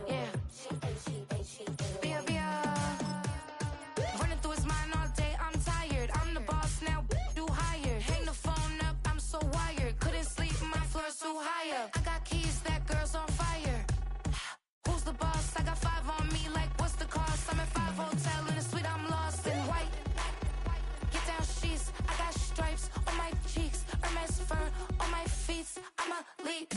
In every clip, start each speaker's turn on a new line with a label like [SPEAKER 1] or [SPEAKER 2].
[SPEAKER 1] Yeah. Running through his mind all day, I'm tired. I'm the boss now, do higher. Hang the phone up, I'm so wired. Couldn't sleep, my floor's too high up. I got keys, that girl's on fire. Who's the boss? I got 5 on me, like what's the cost? I'm at 5 hotel in a suite, I'm lost in white. Get down sheets, I got stripes on my cheeks. Hermes fur on my feet, I'm a leap.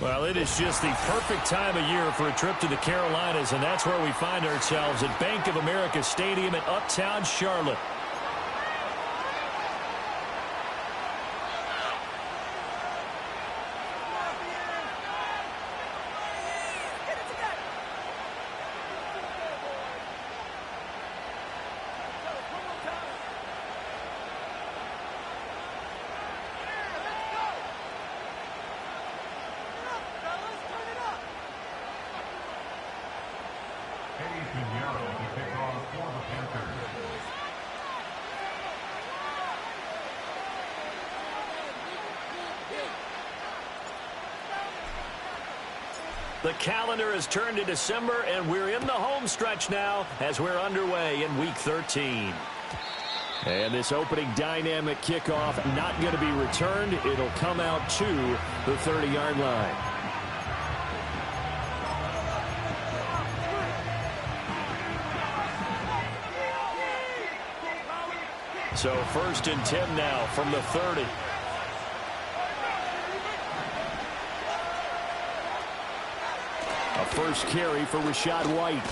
[SPEAKER 2] Well, it is just the perfect time of year for a trip to the Carolinas, and that's where we find ourselves at Bank of America Stadium in Uptown Charlotte. The calendar has turned to December, and we're in the home stretch now as we're underway in Week 13. And this opening dynamic kickoff not going to be returned. It'll come out to the 30-yard line. So 1st and 10 now from the 30. A first carry for Rachaad White.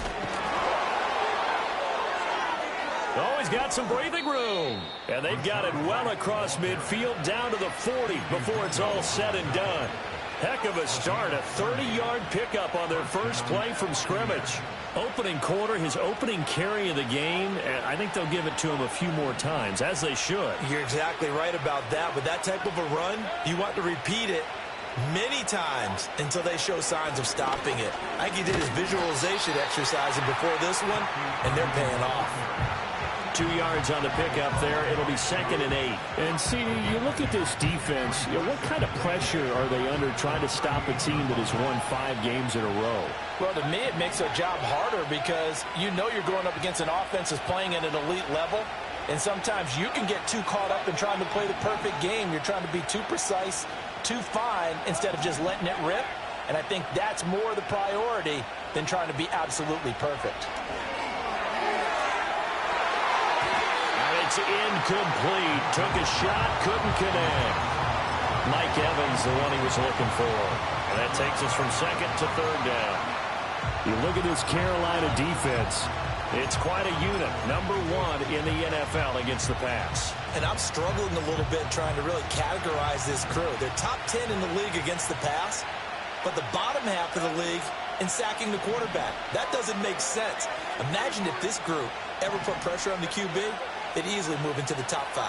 [SPEAKER 2] Oh, he's got some breathing room. And they've got it well across midfield down to the 40 before it's all said and done. Heck of a start, a 30-yard pickup on their first play from scrimmage. Opening quarter, his opening carry of the game, and I think they'll give it to him a few more times, as they should.
[SPEAKER 3] You're exactly right about that. With that type of a run, you want to repeat it many times until they show signs of stopping it. I think he did his visualization exercising before this one, and they're paying off.
[SPEAKER 2] 2 yards on the pickup there. It'll be 2nd and 8.
[SPEAKER 4] And see, you look at this defense, what kind of pressure are they under trying to stop a team that has won 5 games in a row?
[SPEAKER 5] Well, to me, it makes their job harder because you know you're going up against an offense that's playing at an elite level. And sometimes you can get too caught up in trying to play the perfect game. You're trying to be too precise, too fine, instead of just letting it rip. And I think that's more the priority than trying to be absolutely perfect.
[SPEAKER 2] It's incomplete. Took a shot, couldn't connect. Mike Evans, the one he was looking for. And that takes us from 2nd to 3rd down.
[SPEAKER 4] You look at this Carolina defense.
[SPEAKER 2] It's quite a unit. Number 1 in the NFL against the pass.
[SPEAKER 3] And I'm struggling a little bit trying to really categorize this crew. They're top 10 in the league against the pass, but the bottom half of the league in sacking the quarterback. That doesn't make sense. Imagine if this group ever put pressure on the QB, they'd easily move into the top 5.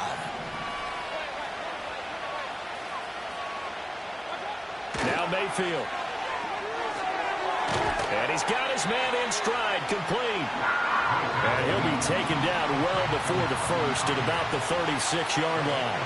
[SPEAKER 2] Now Mayfield. And he's got his man in stride, complete. And he'll be taken down well before the first at about the 36-yard line.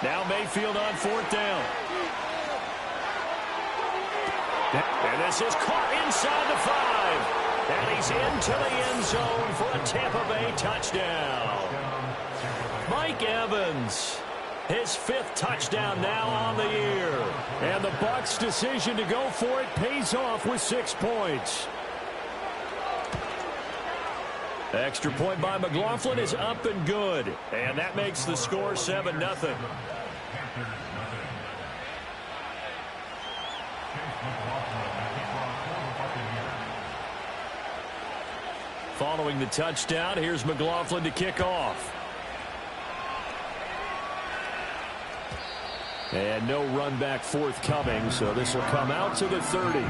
[SPEAKER 2] Now Mayfield on 4th down. And this is caught inside the 5. And he's into the end zone for a Tampa Bay touchdown. Mike Evans, his 5th touchdown now on the year.
[SPEAKER 4] And the Bucs' decision to go for it pays off with 6 points.
[SPEAKER 2] Extra point by McLaughlin is up and good. And that makes the score 7-0. Following the touchdown, here's McLaughlin to kick off. And no run back forthcoming, so this will come out to the 30.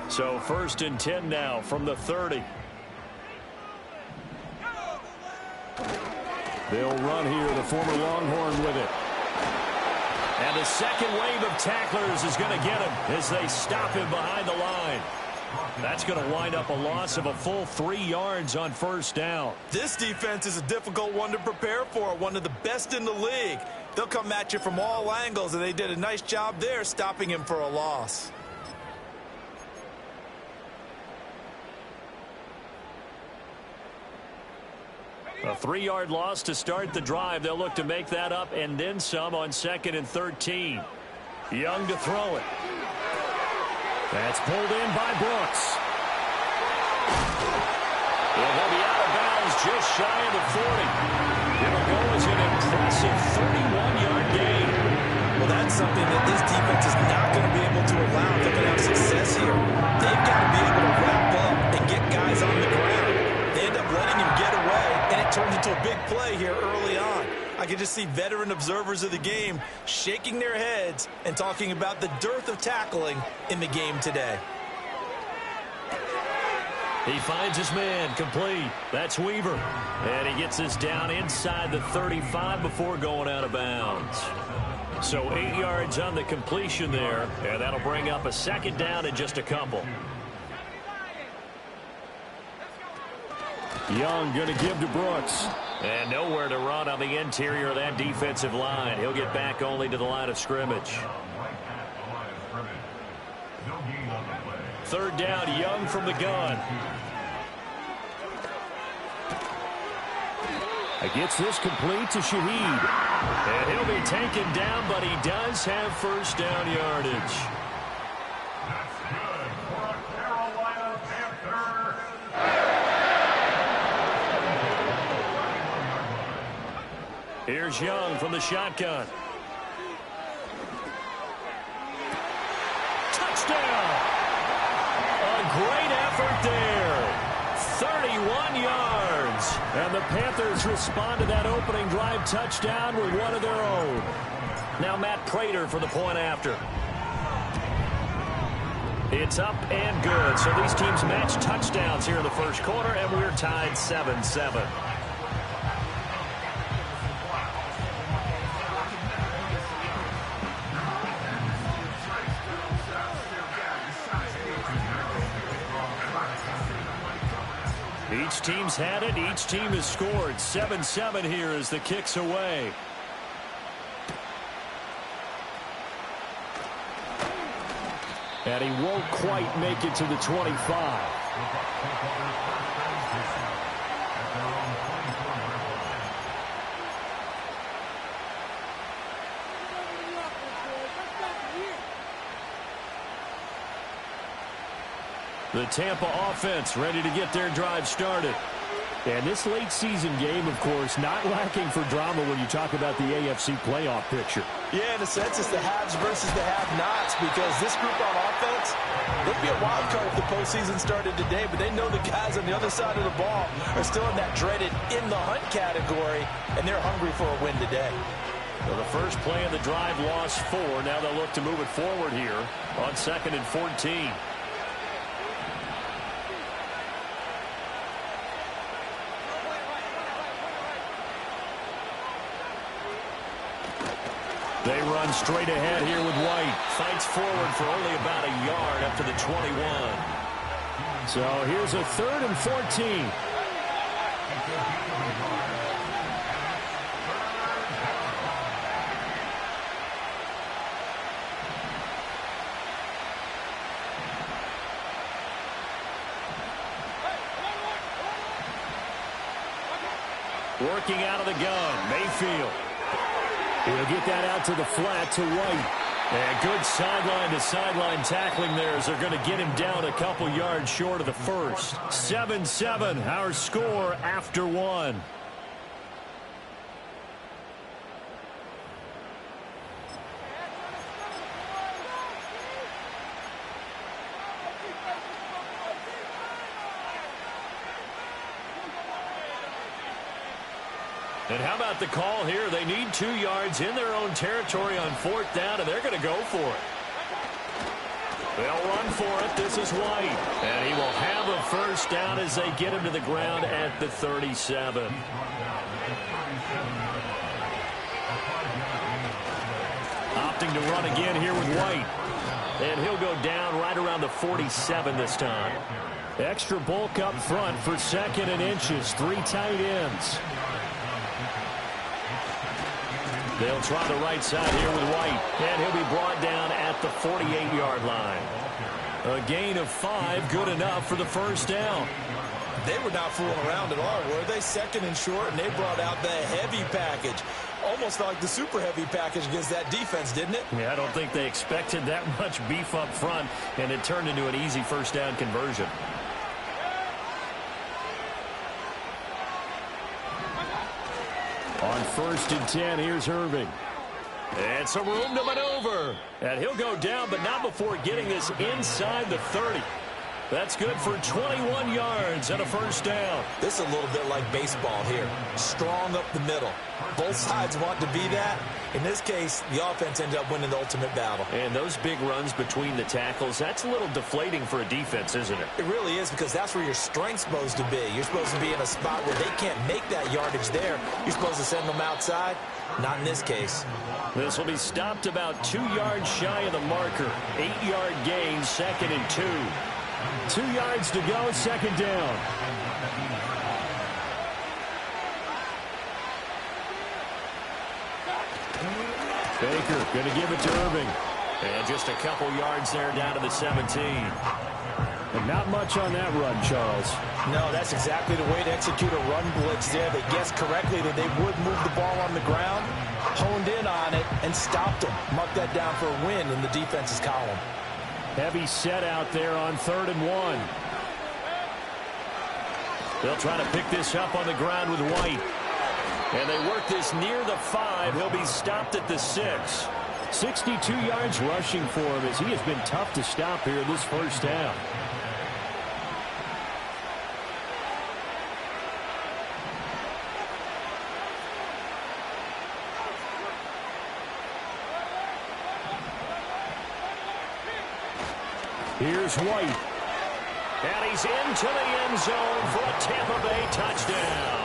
[SPEAKER 2] So 1st and 10 now from the 30. They'll run here, the former Longhorn with it. And the second wave of tacklers is going to get him as they stop him behind the line. That's going to wind up a loss of a full 3 yards on 1st down.
[SPEAKER 3] This defense is a difficult one to prepare for, one of the best in the league. They'll come at you from all angles, and they did a nice job there stopping him for a loss.
[SPEAKER 2] A 3-yard loss to start the drive. They'll look to make that up and then some on 2nd and 13. Young to throw it. That's pulled in by Brooks. He'll be out of bounds just shy of the 40. It'll go as an impressive 31-yard gain.
[SPEAKER 3] Well, that's something that this defense is not going to be able to allow if they're going to have success here. They've got to be able to wrap up and get guys on the ground. They end up letting him get away, and it turns into a big play here early on. I can just see veteran observers of the game shaking their heads and talking about the dearth of tackling in the game today.
[SPEAKER 2] He finds his man complete. That's Weaver. And he gets this down inside the 35 before going out of bounds. So 8 yards on the completion there, and that'll bring up a 2nd down in just a couple. Young going to give to Brooks. And nowhere to run on the interior of that defensive line. He'll get back only to the line of scrimmage. 3rd down, Young from the gun. He gets this complete to Shaheed. And he'll be taken down, but he does have 1st down yardage. Here's Young from the shotgun. Touchdown! A great effort there. 31 yards. And the Panthers respond to that opening drive touchdown with one of their own. Now Matt Prater for the point after. It's up and good. So these teams match touchdowns here in the 1st quarter, and we're tied 7-7. Each team's had it. Each team has scored. 7-7 here as the kick's away. And he won't quite make it to the 25. The Tampa offense ready to get their drive started. And this late season game, of course, not lacking for drama when you talk about the AFC playoff picture.
[SPEAKER 5] Yeah, in a sense, it's the haves versus the have-nots, because this group on offense, they'd be a wild card if the postseason started today, but they know the guys on the other side of the ball are still in that dreaded in-the-hunt category, and they're hungry for a win today.
[SPEAKER 2] So the first play of the drive lost 4. Now they'll look to move it forward here on 2nd and 14. They run straight ahead here with White. Fights forward for only about a yard up to the 21. So here's a 3rd and 14. Working out of the gun, Mayfield.
[SPEAKER 4] He'll get that out to the flat to White.
[SPEAKER 2] And good sideline-to-sideline tackling there as they're going to get him down a couple yards short of the first. 7-7, our score after one. And how about the call here? They need 2 yards in their own territory on 4th down, and they're going to go for it. They'll run for it. This is White. And he will have a first down as they get him to the ground at the 37. Opting to run again here with White. And he'll go down right around the 47 this time.
[SPEAKER 4] Extra bulk up front for 2nd and inches. 3 tight ends.
[SPEAKER 2] They'll try the right side here with White. And he'll be brought down at the 48-yard line. A gain of 5, good enough for the first down.
[SPEAKER 3] They were not fooling around at all, were they? 2nd and short, and they brought out the heavy package. Almost like the super heavy package against that defense, didn't it?
[SPEAKER 2] Yeah, I don't think they expected that much beef up front, and it turned into an easy first down conversion.
[SPEAKER 4] On 1st and 10, here's Irving.
[SPEAKER 2] And some room to maneuver. And he'll go down, but not before getting this inside the 30. That's good for 21 yards and a first down.
[SPEAKER 3] This is a little bit like baseball here. Strong up the middle. Both sides want to be that. In this case, the offense ended up winning the ultimate battle.
[SPEAKER 2] And those big runs between the tackles, that's a little deflating for a defense, isn't it?
[SPEAKER 3] It really is, because that's where your strength's supposed to be. You're supposed to be in a spot where they can't make that yardage there. You're supposed to send them outside. Not in this case.
[SPEAKER 2] This will be stopped about 2 yards shy of the marker. 8-yard gain, 2nd and 2.
[SPEAKER 4] 2 yards to go, 2nd down. Baker going to give it to Irving.
[SPEAKER 2] And just a couple yards there down to the 17.
[SPEAKER 4] And not much on that run, Charles.
[SPEAKER 5] No, that's exactly the way to execute a run blitz there. They guessed correctly that they would move the ball on the ground, honed in on it, and stopped them. Mark that down for a win in the defense's column.
[SPEAKER 4] Heavy set out there on 3rd and 1.
[SPEAKER 2] They'll try to pick this up on the ground with White. And they work this near the 5. He'll be stopped at the 6.
[SPEAKER 4] 62 yards rushing for him as he has been tough to stop here this first down. Here's White.
[SPEAKER 2] And he's into the end zone for a Tampa Bay touchdown.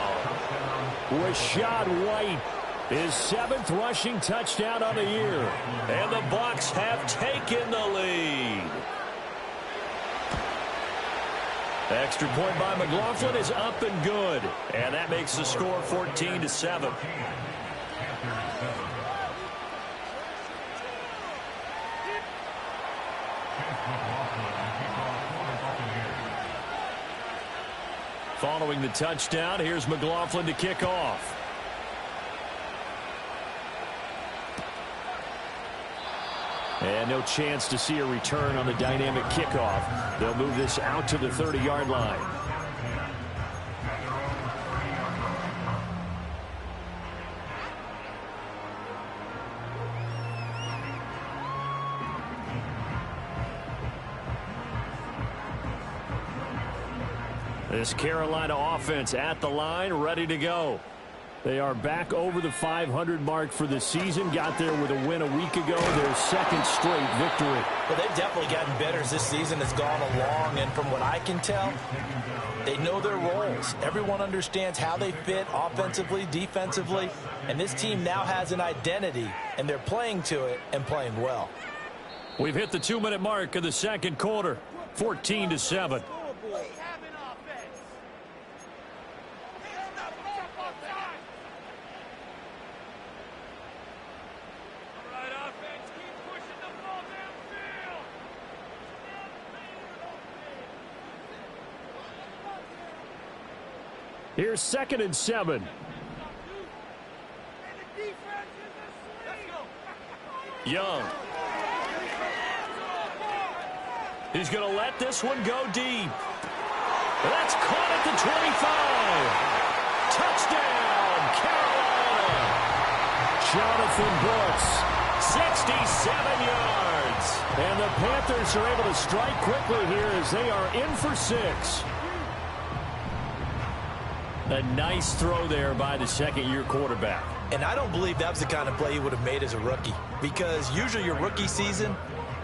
[SPEAKER 4] Rashad White, his 7th rushing touchdown on the year.
[SPEAKER 2] And the Bucs have taken the lead. Extra point by McLaughlin is up and good. And that makes the score 14-7. Following the touchdown, here's McLaughlin to kick off.
[SPEAKER 4] And no chance to see a return on the dynamic kickoff. They'll move this out to the 30-yard line.
[SPEAKER 2] This Carolina offense at the line, ready to go.
[SPEAKER 4] They are back over the 500 mark for the season. Got there with a win a week ago, their 2nd straight victory.
[SPEAKER 5] Well, they've definitely gotten better as this season has gone along, and from what I can tell, they know their roles. Everyone understands how they fit offensively, defensively, and this team now has an identity, and they're playing to it and playing well.
[SPEAKER 2] We've hit the 2-minute mark of the 2nd quarter, 14-7.
[SPEAKER 4] Here's 2nd and 7.
[SPEAKER 2] Young. He's going to let this one go deep. That's caught at the 25. Touchdown, Carolina.
[SPEAKER 4] Jonathan Brooks.
[SPEAKER 2] 67 yards.
[SPEAKER 4] And the Panthers are able to strike quickly here as they are in for 6.
[SPEAKER 2] A nice throw there by the second-year quarterback.
[SPEAKER 3] And I don't believe that was the kind of play he would have made as a rookie, because usually your rookie season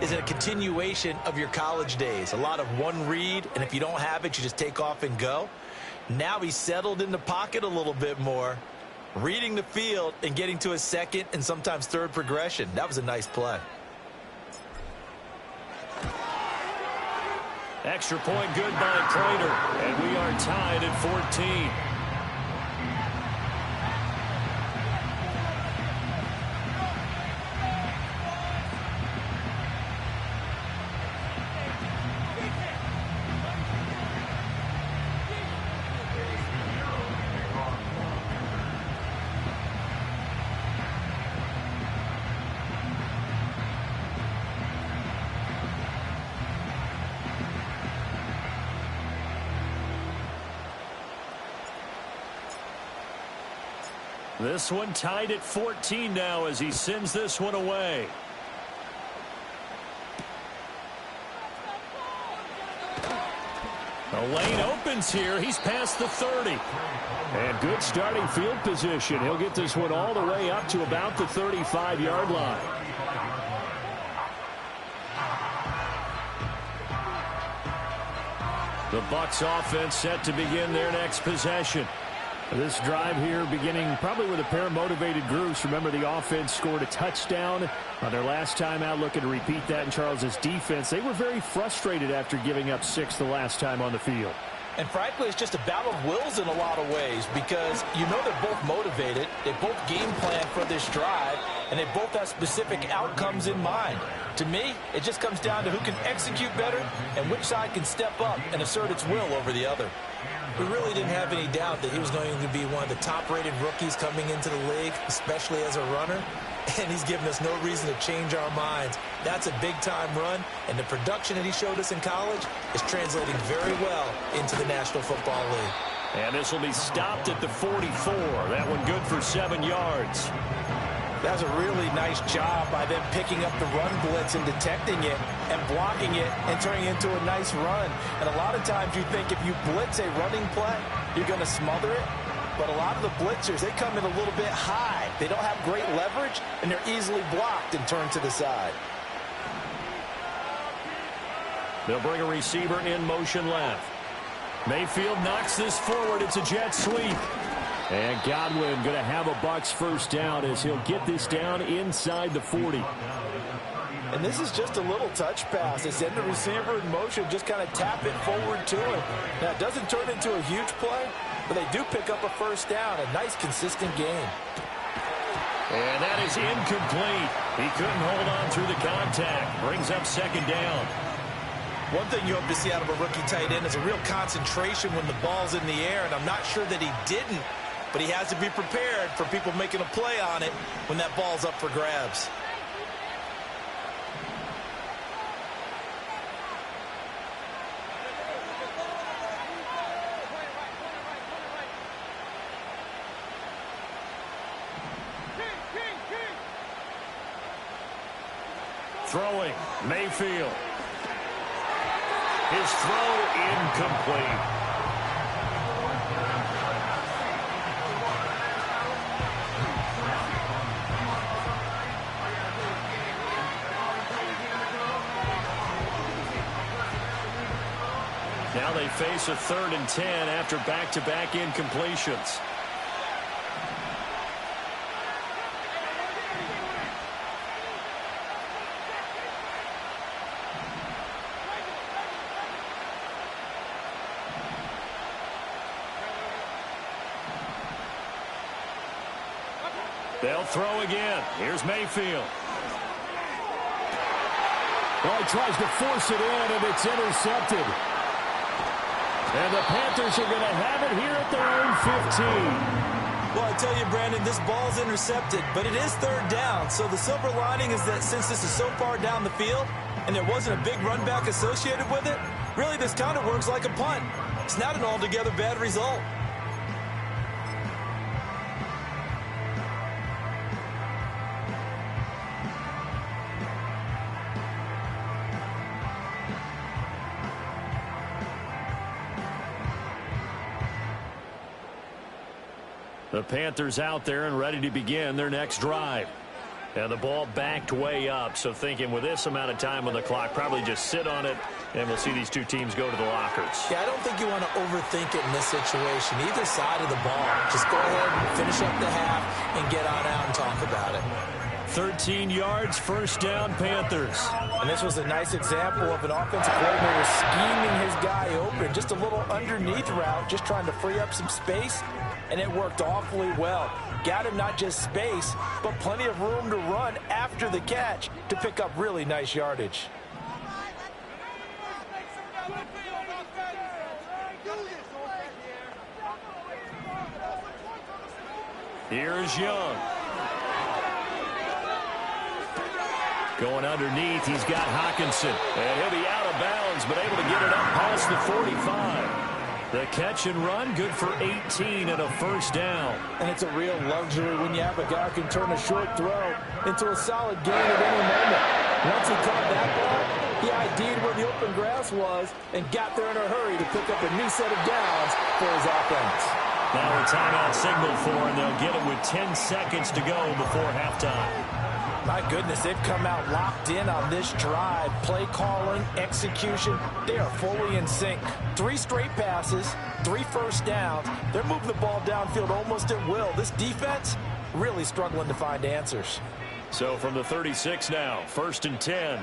[SPEAKER 3] is a continuation of your college days. A lot of one read, and if you don't have it, you just take off and go. Now he's settled in the pocket a little bit more, reading the field and getting to his second and sometimes third progression. That was a nice play.
[SPEAKER 2] Extra point good by Prater, and we are tied at 14. This one tied at 14 now as he sends this one away. The lane opens here. He's past the 30.
[SPEAKER 4] And good starting field position. He'll get this one all the way up to about the 35-yard line.
[SPEAKER 2] The Bucs offense set to begin their next possession.
[SPEAKER 4] This drive here beginning probably with a pair of motivated groups. Remember, the offense scored a touchdown on their last time out, looking to repeat that in Charles's defense. They were very frustrated after giving up 6 the last time on the field.
[SPEAKER 5] And frankly, it's just a battle of wills in a lot of ways, because you know they're both motivated, they both game plan for this drive, and they both have specific outcomes in mind. To me, it just comes down to who can execute better and which side can step up and assert its will over the other.
[SPEAKER 3] We really didn't have any doubt that he was going to be one of the top-rated rookies coming into the league, especially as a runner. And he's given us no reason to change our minds. That's a big-time run, and the production that he showed us in college is translating very well into the National Football League.
[SPEAKER 2] And this will be stopped at the 44. That one good for 7 yards.
[SPEAKER 5] That was a really nice job by them picking up the run blitz and detecting it and blocking it and turning it into a nice run. And a lot of times you think if you blitz a running play, you're going to smother it. But a lot of the blitzers, they come in a little bit high. They don't have great leverage, and they're easily blocked and turned to the side.
[SPEAKER 2] They'll bring a receiver in motion left. Mayfield knocks this forward. It's a jet sweep.
[SPEAKER 4] And Godwin going to have a Bucs first down as he'll get this down inside the 40.
[SPEAKER 5] And this is just a little touch pass. They send the receiver in motion, just kind of tap it forward to him. Now, it doesn't turn into a huge play, but they do pick up a first down. A nice, consistent game.
[SPEAKER 2] And that is incomplete. He couldn't hold on through the contact. Brings up second down.
[SPEAKER 3] One thing you hope to see out of a rookie tight end is a real concentration when the ball's in the air, and I'm not sure that he didn't, but he has to be prepared for people making a play on it when that ball's up for grabs.
[SPEAKER 2] Throwing, Mayfield. His throw incomplete. Now they face a 3rd and 10 after back-to-back incompletions. They'll throw again. Here's Mayfield.
[SPEAKER 4] Well, he tries to force it in, and it's intercepted. And the Panthers are going to have it here at their own 15.
[SPEAKER 3] Well, I tell you, Brandon, this ball's intercepted, but it is third down. So the silver lining is that since this is so far down the field and there wasn't a big run back associated with it, really this kind of works like a punt. It's not an altogether bad result.
[SPEAKER 2] The Panthers out there and ready to begin their next drive. And the ball backed way up, so thinking with this amount of time on the clock, probably just sit on it, and we'll see these two teams go to the lockers.
[SPEAKER 3] Yeah, I don't think you want to overthink it in this situation. Either side of the ball. Just go ahead and finish up the half and get on out and talk about it.
[SPEAKER 2] 13 yards, first down, Panthers.
[SPEAKER 5] And this was a nice example of an offensive coordinator scheming his guy open. Just a little underneath route, just trying to free up some space, and it worked awfully well. Got him not just space, but plenty of room to run after the catch to pick up really nice yardage.
[SPEAKER 2] Here's Young. Going underneath, he's got Hockenson. And he'll be out of bounds, but able to get it up past the 45. The catch and run, good for 18 and a first down.
[SPEAKER 5] And it's a real luxury when you have a guy who can turn a short throw into a solid gain at any moment. Once he caught that ball, he ID'd where the open grass was and got there in a hurry to pick up a new set of downs for his offense.
[SPEAKER 2] Now a timeout signal for, and they'll get it with 10 seconds to go before halftime.
[SPEAKER 5] My goodness, they've come out locked in on this drive. Play calling, execution, they are fully in sync. 3 straight passes, 3 first downs. They're moving the ball downfield almost at will. This defense really struggling to find answers.
[SPEAKER 2] So from the 36 now, 1st and 10.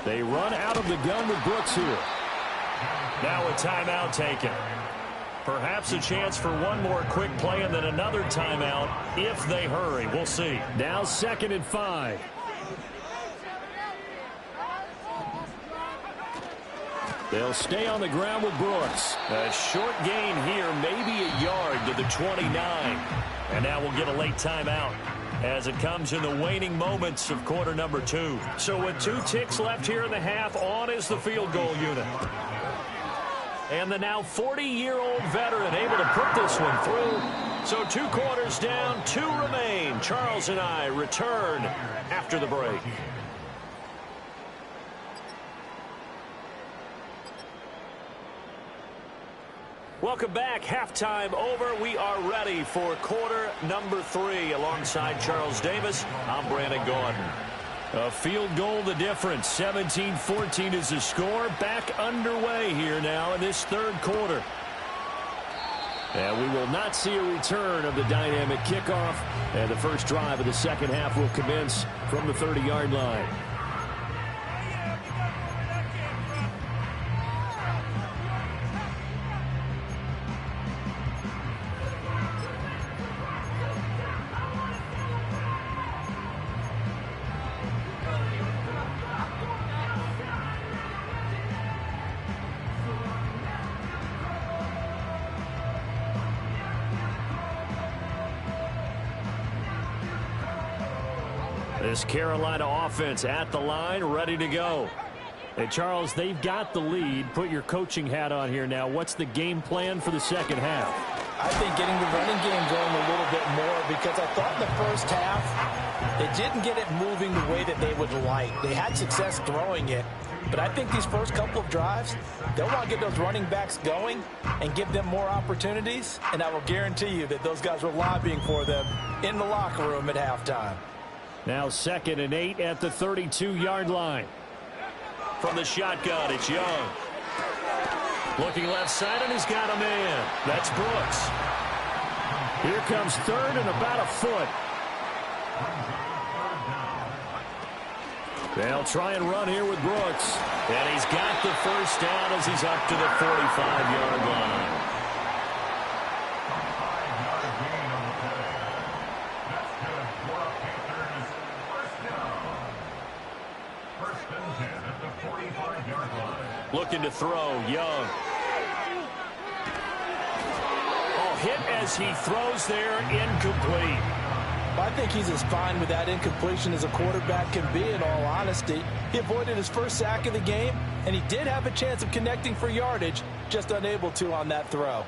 [SPEAKER 2] They run out of the gun with Brooks here. Now a timeout taken. Perhaps a chance for one more quick play and then another timeout if they hurry. We'll see. Now 2nd and 5. They'll stay on the ground with Brooks. A short gain here, maybe a yard to the 29. And now we'll get a late timeout as it comes in the waning moments of quarter number 2. So with 2 ticks left here in the half, on is the field goal unit. And the now 40-year-old veteran able to put this one through. So 2 quarters down, 2 remain. Charles and I return after the break. Welcome back. Halftime over. We are ready for quarter number 3. Alongside Charles Davis, I'm Brandon Gordon. A field goal the difference. 17-14 is the score. Back underway here now in this 3rd quarter. And we will not see a return of the dynamic kickoff. And the first drive of the 2nd half will commence from the 30-yard line. This Carolina offense at the line, ready to go. And Charles, they've got the lead. Put your coaching hat on here now. What's the game plan for the 2nd half?
[SPEAKER 5] I think getting the running game going a little bit more, because I thought in the first half they didn't get it moving the way that they would like. They had success throwing it, but I think these first couple of drives, they'll want to get those running backs going and give them more opportunities, and I will guarantee you that those guys were lobbying for them in the locker room at halftime.
[SPEAKER 2] Now 2nd and 8 at the 32-yard line. From the shotgun, it's Young. Looking left side, and he's got a man. That's Brooks. Here comes 3rd and about a foot. They'll try and run here with Brooks. And he's got the first down as he's up to the 45-yard line.
[SPEAKER 6] First and 10 at the 45-yard line.
[SPEAKER 2] Looking to throw, Young. Oh, hit as he throws there, incomplete.
[SPEAKER 5] I think he's as fine with that incompletion as a quarterback can be, in all honesty. He avoided his first sack of the game, and he did have a chance of connecting for yardage, just unable to on that throw.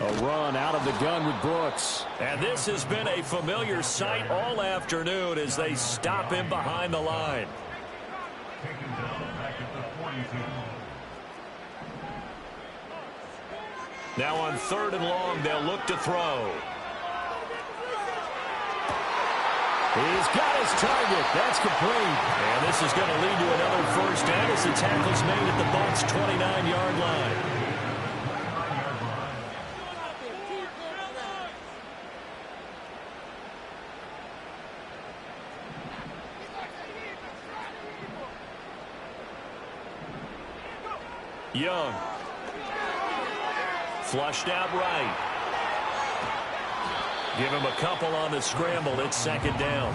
[SPEAKER 4] A run out of the gun with Brooks.
[SPEAKER 2] And this has been a familiar sight all afternoon as they stop him behind the line. Now on 3rd and long, they'll look to throw.
[SPEAKER 4] He's got his target. That's complete.
[SPEAKER 2] And this is going to lead to another first down as the tackle's made at the Bucs' 29-yard line. Young. Flushed out right. Give him a couple on the scramble. It's 2nd down.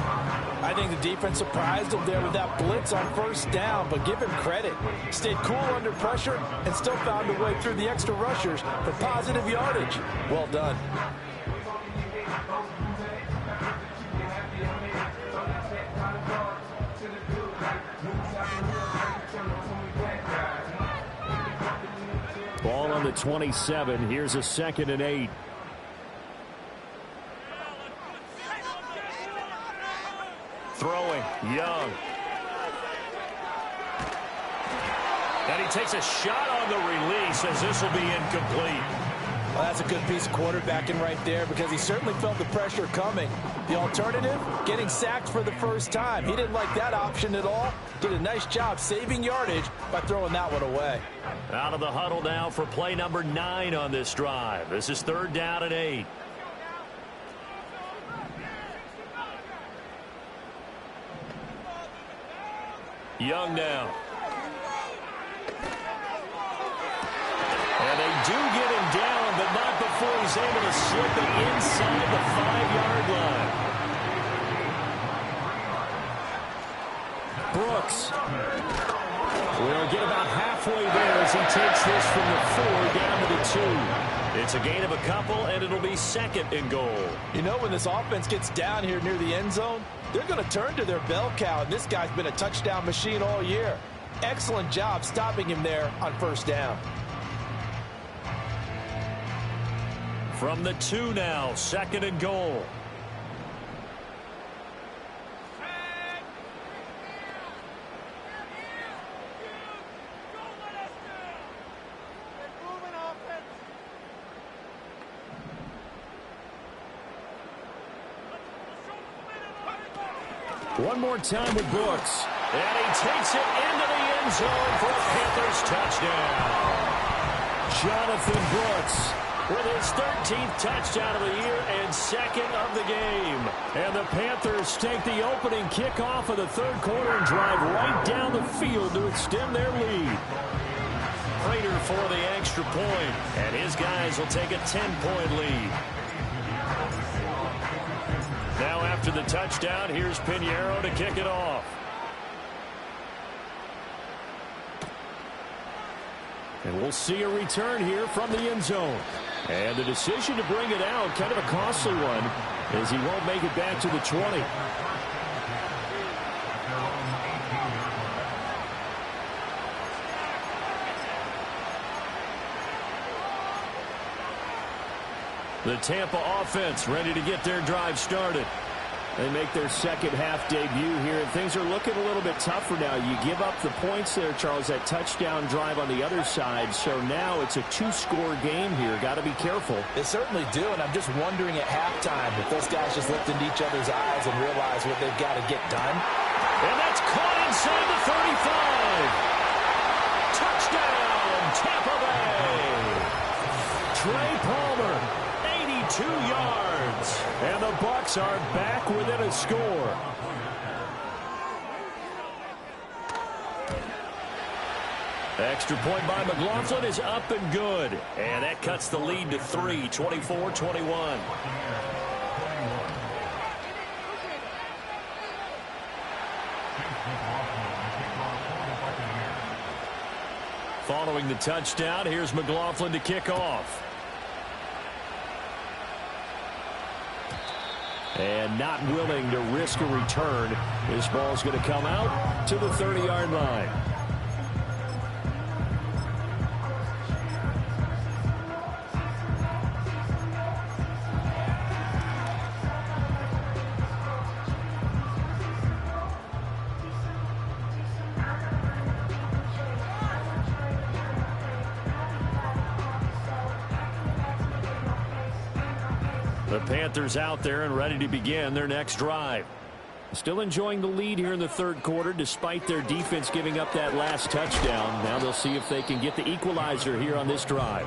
[SPEAKER 5] I think the defense surprised him there with that blitz on 1st down, but give him credit. Stayed cool under pressure and still found a way through the extra rushers for positive yardage. Well done.
[SPEAKER 4] Ball on the 27. Here's a 2nd and 8.
[SPEAKER 2] Throwing, Young. And he takes a shot on the release as this will be incomplete.
[SPEAKER 5] Well, that's a good piece of quarterbacking right there because he certainly felt the pressure coming. The alternative, getting sacked for the first time. He didn't like that option at all. Did a nice job saving yardage by throwing that one away.
[SPEAKER 2] Out of the huddle now for play number 9 on this drive. This is 3rd down and 8. Young now. And they do get him down, but not before he's able to slip it inside the 5-yard line.
[SPEAKER 4] Brooks will get about halfway there as he takes this from the 4 down to the 2.
[SPEAKER 2] It's a gain of a couple, and it'll be 2nd and goal.
[SPEAKER 5] You know, when this offense gets down here near the end zone, they're going to turn to their bell cow, and this guy's been a touchdown machine all year. Excellent job stopping him there on 1st down.
[SPEAKER 2] From the 2 now, 2nd and goal.
[SPEAKER 4] One more time with Brooks.
[SPEAKER 2] And he takes it into the end zone for a Panthers touchdown.
[SPEAKER 4] Jonathan Brooks
[SPEAKER 2] with his 13th touchdown of the year and 2nd of the game.
[SPEAKER 4] And the Panthers take the opening kickoff of the 3rd quarter and drive right down the field to extend their lead.
[SPEAKER 2] Prater for the extra point, and his guys will take a 10-point lead. Now after the touchdown, here's Pinheiro to kick it off.
[SPEAKER 4] And we'll see a return here from the end zone. And the decision to bring it out, kind of a costly one, as he won't make it back to the 20.
[SPEAKER 2] The Tampa offense ready to get their drive started.
[SPEAKER 4] They make their 2nd half debut here, and things are looking a little bit tougher now. You give up the points there, Charles, that touchdown drive on the other side. So now it's a 2-score game here. Got to be careful.
[SPEAKER 5] They certainly do, and I'm just wondering at halftime if those guys just looked into each other's eyes and realized what they've got to get done.
[SPEAKER 2] And that's caught inside the 35. Touchdown, Tampa Bay.
[SPEAKER 4] Trey Palmer,
[SPEAKER 2] 82 yards.
[SPEAKER 4] and the Bucs are back within a score.
[SPEAKER 2] Extra point by McLaughlin is up and good. And that cuts the lead to 3, 24-21. Following the touchdown, here's McLaughlin to kick off. And not willing to risk a return. This ball's going to come out to the 30-yard line. The Panthers out there and ready to begin their next drive. Still enjoying the lead here in the third quarter despite their defense giving up that last touchdown. Now they'll see if they can get the equalizer here on this drive.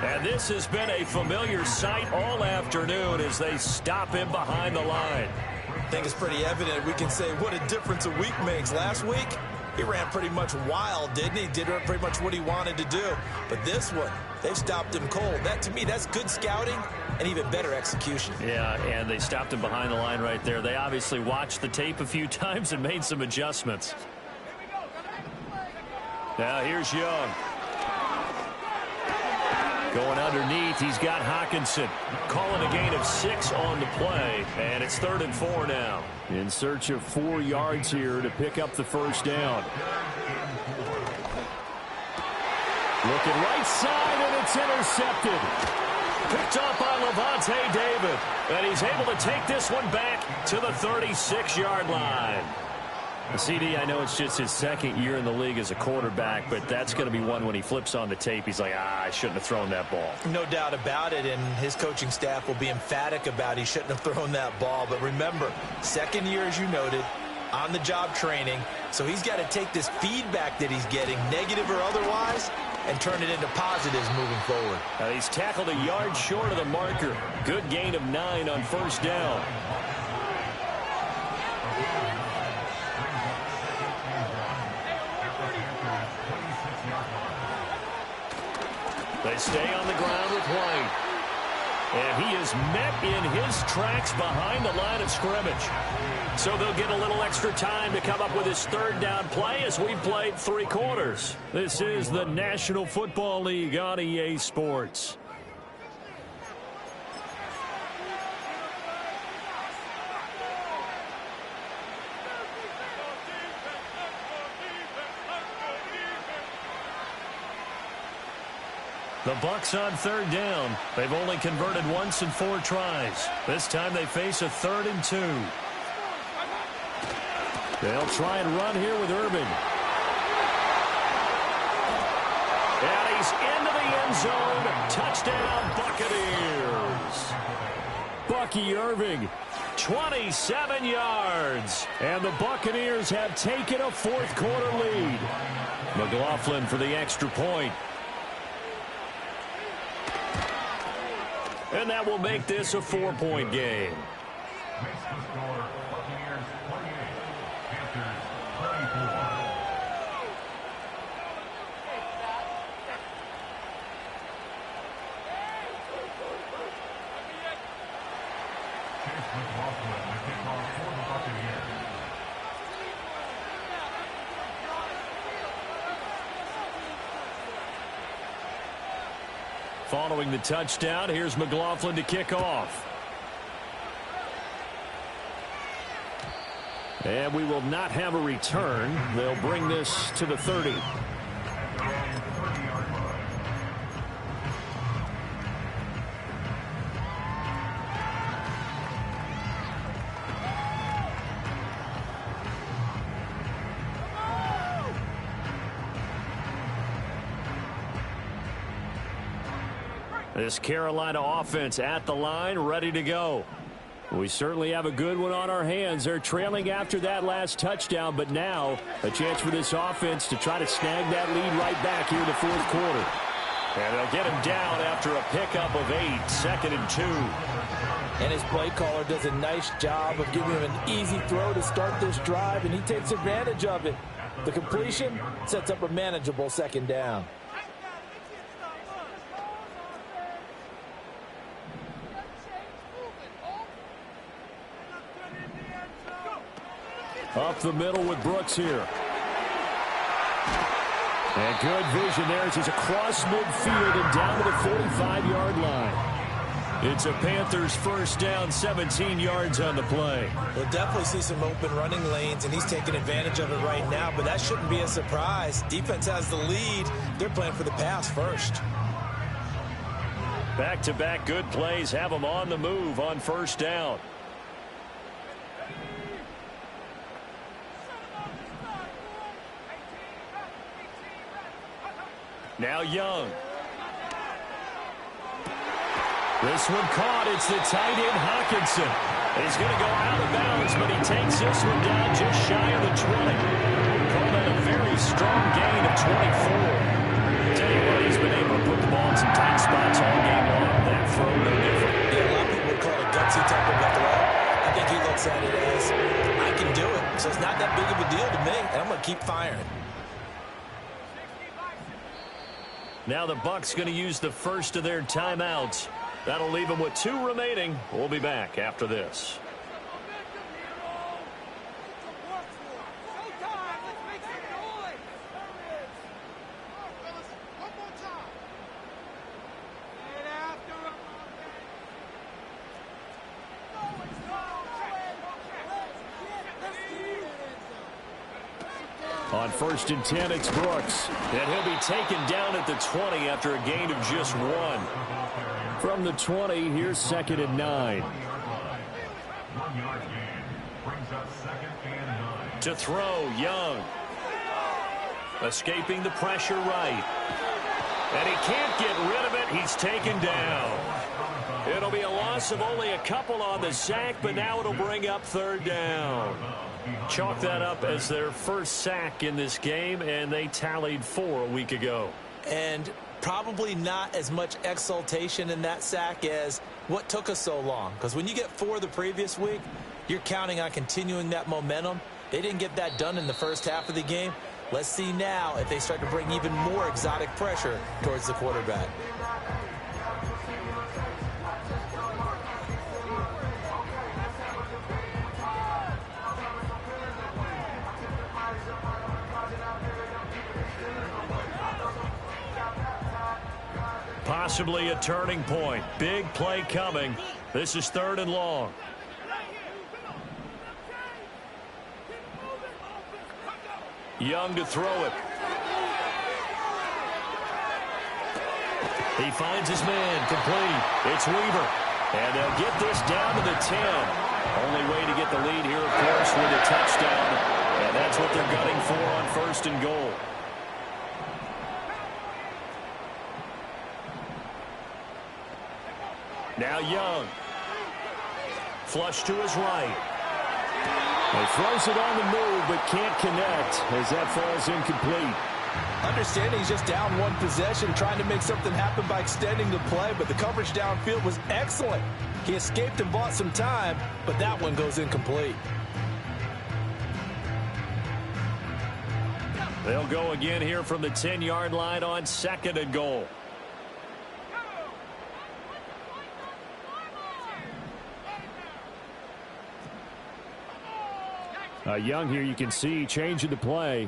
[SPEAKER 2] And this has been a familiar sight all afternoon as they stop him behind the line.
[SPEAKER 3] I think it's pretty evident. We can say what a difference a week makes. Last week, he ran pretty much wild, didn't he? Did pretty much what he wanted to do. But this one, they've stopped him cold. That, to me, that's good scouting and even better execution.
[SPEAKER 2] Yeah, and they stopped him behind the line right there. They obviously watched the tape a few times and made some adjustments. Now here's Young. Going underneath, he's got Hockenson. Calling a gain of 6 on the play, and it's 3rd and 4 now. In search of 4 yards here to pick up the first down. Looking right side, and it's intercepted. Picked up by Levante David, and he's able to take this one back to the 36-yard line. CD, I know it's just his second year in the league as a quarterback, but that's going to be one when he flips on the tape. He's like, I shouldn't have thrown that ball.
[SPEAKER 3] No doubt about it, and his coaching staff will be emphatic about he shouldn't have thrown that ball. But remember, second year, as you noted, on-the-job training, so he's got to take this feedback that he's getting, negative or otherwise, and turn it into positives moving forward.
[SPEAKER 2] Now he's tackled a yard short of the marker. Good gain of 9 on first down. They stay on the ground with White. And he is met in his tracks behind the line of scrimmage. So they'll get a little extra time to come up with his third down play as we've played 3 quarters. This is the National Football League on EA Sports. The Bucs on third down. They've only converted once in 4 tries. This time they face a 3rd and 2. They'll try and run here with Irvin. And he's into the end zone. Touchdown, Buccaneers. Bucky Irving, 27 yards. And the Buccaneers have taken a 4th quarter lead. McLaughlin for the extra point. And that will make this a 4-point game. Following the touchdown, here's McLaughlin to kick off. And we will not have a return. They'll bring this to the 30. This Carolina offense at the line, ready to go. We certainly have a good one on our hands. They're trailing after that last touchdown, but now a chance for this offense to try to snag that lead right back here in the 4th quarter. And they'll get him down after a pickup of 8, 2nd and 2.
[SPEAKER 5] And his play caller does a nice job of giving him an easy throw to start this drive, and he takes advantage of it. The completion sets up a manageable 2nd down. Up the middle with Brooks here.
[SPEAKER 4] And good vision there as he's across midfield and down to the 45-yard line. It's a Panthers first down, 17 yards on the play.
[SPEAKER 3] We'll definitely see some open running lanes, and he's taking advantage of it right now, but that shouldn't be a surprise. Defense has the lead. They're playing for the pass first.
[SPEAKER 2] Back-to-back good plays have them on the move on first down. Now Young. This one caught. It's the tight end Hawkinson. He's going to go out of bounds, but he takes this one down just shy of the 20. Call that a very strong gain of 24. Tell you what, he's been able to put the ball in some tight spots all game long. That throw no different.
[SPEAKER 3] Yeah, a lot of people would call it a gutsy type of a throw. I think he looks at it as, I can do it. So it's not that big of a deal to me, and I'm going to keep firing.
[SPEAKER 2] Now the Bucs going to use the first of their timeouts. That'll leave them with 2 remaining. We'll be back after this.
[SPEAKER 4] On 1st and 10, it's Brooks.
[SPEAKER 2] And he'll be taken down at the 20 after a gain of just 1.
[SPEAKER 4] From the 20, here's 2nd and 9.
[SPEAKER 2] To throw, Young. Escaping the pressure right. And he can't get rid of it. He's taken down. It'll be a loss of only a couple on the sack, but now it'll bring up 3rd down. Chalk that up as their first sack in this game, and they tallied 4 a week ago.
[SPEAKER 3] And probably not as much exultation in that sack as what took us so long. Because when you get 4 the previous week, you're counting on continuing that momentum. They didn't get that done in the first half of the game. Let's see now if they start to bring even more exotic pressure towards the quarterback.
[SPEAKER 2] Possibly a turning point. Big play coming. This is 3rd and long. Young to throw it. He finds his man complete. It's Weaver. And they'll get this down to the 10. Only way to get the lead here, of course, with a touchdown. And that's what they're gunning for on 1st and goal. Now Young. Flush to his right.
[SPEAKER 4] He throws it on the move, but can't connect as that falls incomplete.
[SPEAKER 5] Understanding he's just down 1 possession, trying to make something happen by extending the play, but the coverage downfield was excellent. He escaped and bought some time, but that one goes incomplete.
[SPEAKER 2] They'll go again here from the 10-yard line on 2nd and goal.
[SPEAKER 4] Young here, you can see, changing the play.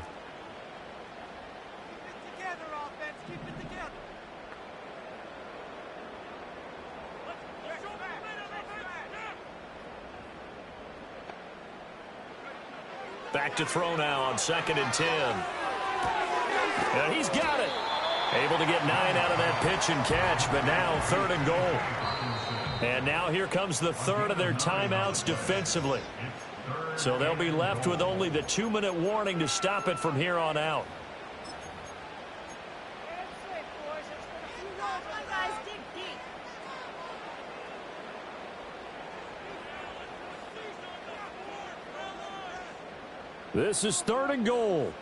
[SPEAKER 2] Back to throw now on 2nd and 10. And he's got it. Able to get 9 out of that pitch and catch, but now 3rd and goal. And now here comes the 3rd of their timeouts defensively. So they'll be left with only the 2-minute warning to stop it from here on out.
[SPEAKER 4] This is 3rd and goal.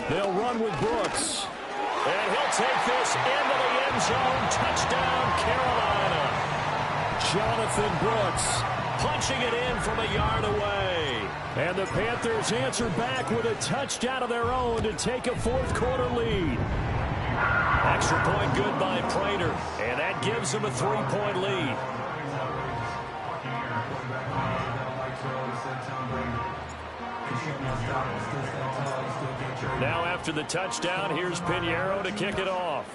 [SPEAKER 2] They'll run with Brooks. And he'll take this into the end zone. Touchdown, Carolina.
[SPEAKER 4] Jonathan Brooks
[SPEAKER 2] punching it in from a yard away.
[SPEAKER 4] And the Panthers answer back with a touchdown of their own to take a fourth-quarter lead.
[SPEAKER 2] Extra point good by Prater, and that gives them a 3-point lead. Now after the touchdown, here's Pinheiro to kick it off.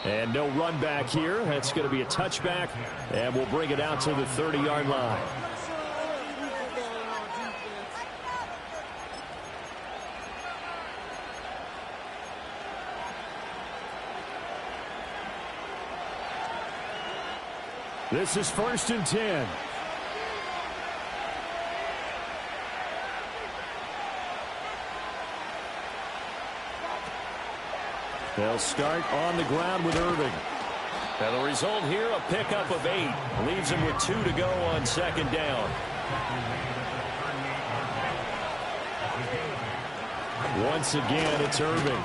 [SPEAKER 4] And no run back here. That's going to be a touchback, and we'll bring it out to the 30-yard line. This is 1st and 10. They'll start on the ground with Irving.
[SPEAKER 2] Now the result here, a pickup of 8. Leaves him with 2 to go on 2nd down.
[SPEAKER 4] Once again, it's Irving.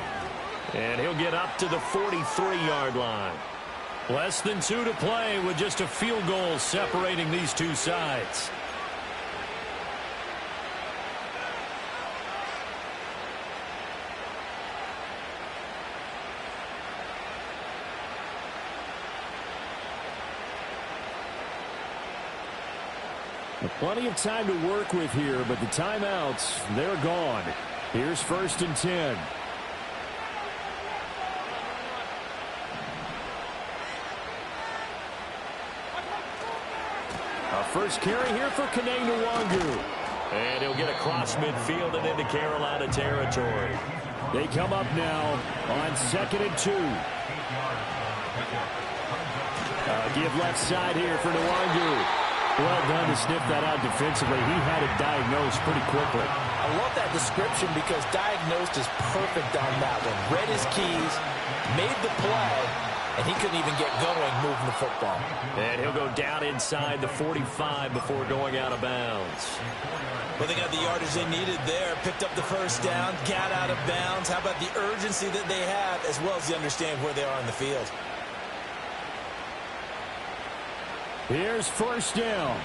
[SPEAKER 2] And he'll get up to the 43-yard line. Less than 2 to play with just a field goal separating these two sides.
[SPEAKER 4] Plenty of time to work with here, but the timeouts, they're gone. Here's 1st and 10. A first carry here for Kene Nwangu.
[SPEAKER 2] And he'll get across midfield and into Carolina territory.
[SPEAKER 4] They come up now on 2nd and 2. Give left side here for Nwangu. Well done to sniff that out defensively. He had it diagnosed pretty quickly.
[SPEAKER 5] I love that description because diagnosed is perfect on that one. Read his keys, made the play, and he couldn't even get going moving the football.
[SPEAKER 2] And he'll go down inside the 45 before going out of bounds.
[SPEAKER 3] Well, they got the yardage they needed there. Picked up the first down, got out of bounds. How about the urgency that they have as well as the understanding where they are on the field?
[SPEAKER 4] Here's 1st down.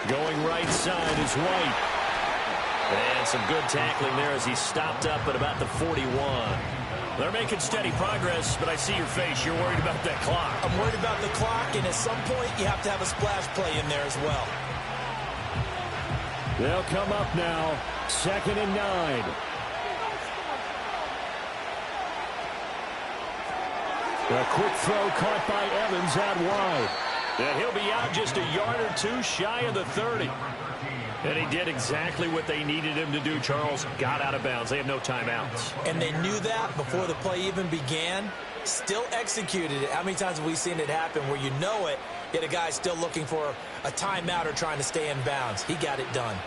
[SPEAKER 2] Going right side is White. And some good tackling there as he stopped up at about the 41. They're making steady progress, but I see your face. You're worried about that clock.
[SPEAKER 3] I'm worried about the clock, and at some point you have to have a splash play in there as well.
[SPEAKER 4] They'll come up now, 2nd and 9. A quick throw caught by Evans out wide.
[SPEAKER 2] And he'll be out just a yard or 2 shy of the 30. And he did exactly what they needed him to do, Charles. Got out of bounds. They have no timeouts.
[SPEAKER 3] And they knew that before the play even began. Still executed it. How many times have we seen it happen where you know it, yet a guy still looking for a timeout or trying to stay in bounds? He got it done.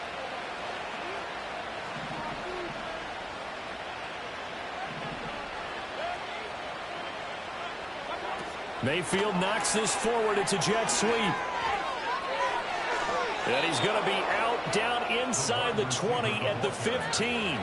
[SPEAKER 2] Mayfield knocks this forward. It's a jet sweep. And he's going to be out down inside the 20 at the 15.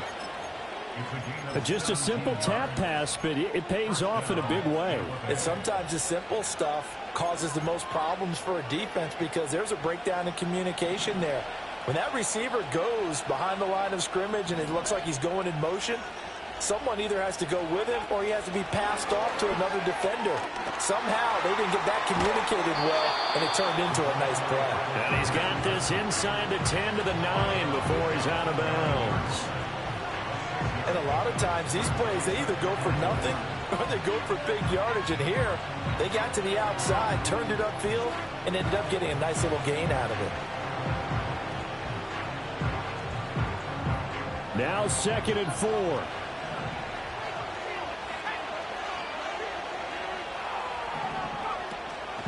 [SPEAKER 4] Just a simple tap pass, but it pays off in a big way.
[SPEAKER 5] And sometimes the simple stuff causes the most problems for a defense because there's a breakdown in communication there. When that receiver goes behind the line of scrimmage and it looks like he's going in motion, someone either has to go with him or he has to be passed off to another defender. Somehow they didn't get that communicated well, and it turned into a nice play.
[SPEAKER 2] And he's got this inside the 10 to the 9 before he's out of bounds.
[SPEAKER 5] And a lot of times these plays, they either go for nothing or they go for big yardage. And here, they got to the outside, turned it upfield, and ended up getting a nice little gain out of it.
[SPEAKER 4] Now 2nd and 4.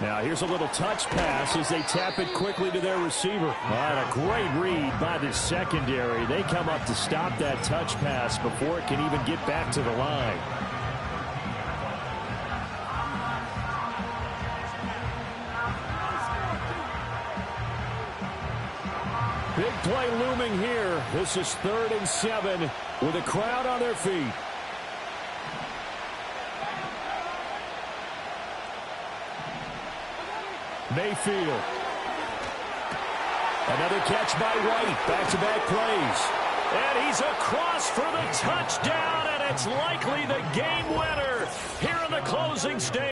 [SPEAKER 4] Now here's a little touch pass as they tap it quickly to their receiver. And a great read by the secondary. They come up to stop that touch pass before it can even get back to the line. Big play play looming here. This is 3rd and 7 with a crowd on their feet. Mayfield. Another catch by White. Back-to-back plays.
[SPEAKER 2] And he's across for the touchdown, and it's likely the game winner here in the closing stage.